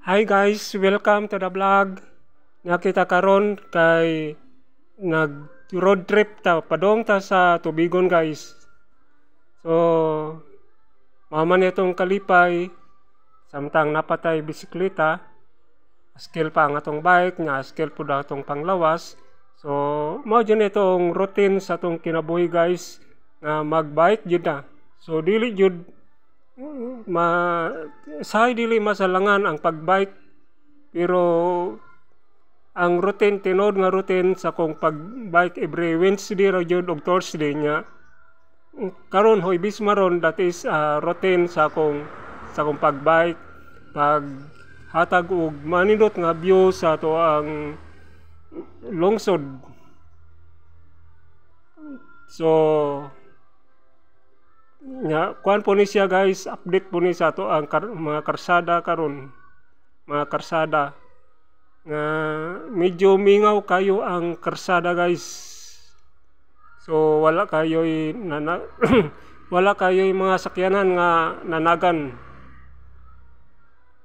Hi guys, welcome to the vlog. Nakita karon kay nag road trip ta padong ta sa Tubigon guys. So maman itong kalipay samtang napatay bisikleta. Skill pa ang atong bike nga skill po daw atong panglawas. So mao jud itong routine sa atong kinabuhi guys nga magbike jud na. So dili jud dili masalangan ang pagbike, pero ang routine tinod nga routine sa kong pagbike every Wednesday ra jud og Thursday nya karon hoy bismaron, that is routine sa kong pagbike, paghatag og manindot nga view sa to ang lungsod. So nga kuan po ni siya guys, update po ni sa to ang mga karsada karon, mga karsada nga medyo mingaw kayo ang karsada guys. So wala kayo'y wala kayo'y mga sakyanan nga nanagan.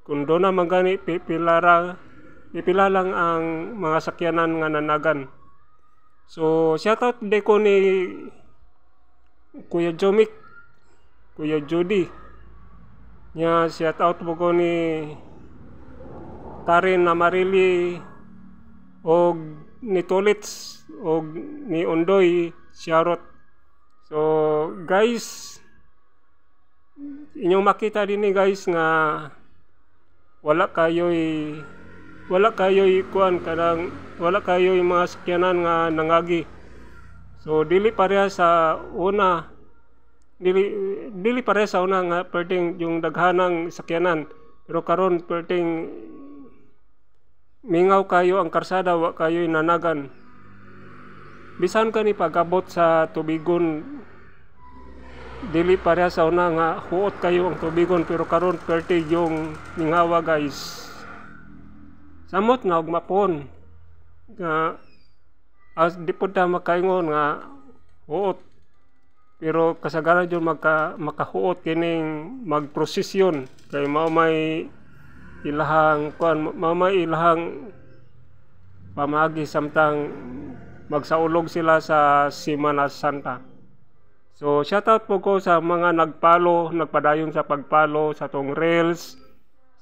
Kung doon na magani pipila lang ang mga sakyanan nga nanagan. So shoutout de ko ni Kuya Jomik, Kuya Judy nya, shout out po ko ni Karen Amarili og ni Tolits og ni Ondoy Sharot. So guys, inyong makita din guys nga wala kayo'y kuan kanang wala kayo'y mga sakyanan nga nangagi. So dili pareha sa una, dili pareha sa una nga pwedeng yung daghanang sakyanan, pero karon pwedeng mingaw kayo ang karsada, wa kayo'y nanagan. Bisan ka ni pagabot sa Tubigon, dili pareha sa una nga huot kayo ang Tubigon, pero karon pwede yung mingawa guys. Samot nga og mapon nga as di po ta makaingon nga huot, pero kasagaran yun makahuot kining magprosesyon kay mao may ilahang pamagi samtang magsaulog sila sa Semana Santa. So shoutout po ko sa mga nagpadayon sa pagpalo sa tong Reels,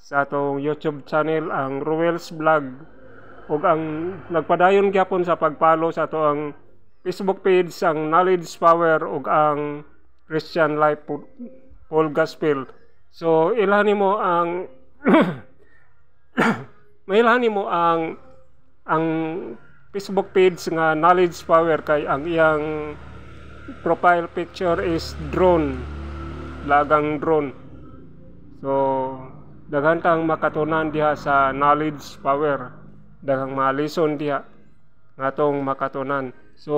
sa tong YouTube channel ang Ruels Vlog, ug ang nagpadayon gyapon sa pagpalo sa to ang Facebook page ang Knowledge Power ug ang Christian Life Paul Gospel. So ilhan mo ang mailhan mo ang Facebook page nga Knowledge Power kay ang iyang profile picture is drone, lagang drone. So daghan tang makatunan diha sa Knowledge Power, daghang malison diha ngatong makatunan. So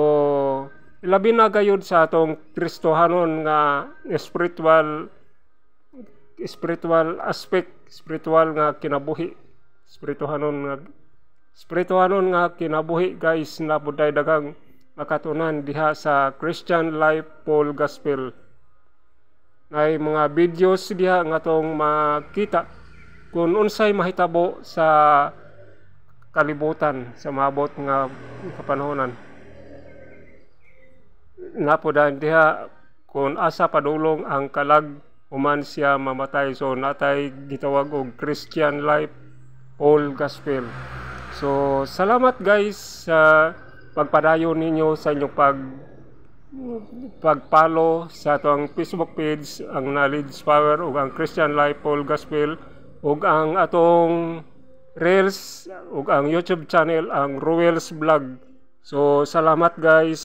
ilabi na gayud sa atong Kristohanon nga spiritual aspect, spiritual nga kinabuhi, spirituhanon nga kinabuhi guys, na buday daghang makatunan diha sa Christian Life Paul Gospel. Nay mga videos diha nga tong makita kung unsay mahitabo sa kalibutan sa maabot nga kapanahonan. Napodan diha kung asa padulong ang kalag human siya mamatay. So natay gitawag og Christian Life Paul Gospel. So salamat guys sa pagpadayon ninyo sa inyong pagpalo sa atong Facebook page ang Knowledge Power ug ang Christian Life Paul Gospel ug ang atong Reels ug ang YouTube channel ang Ruels Vlog. So salamat guys.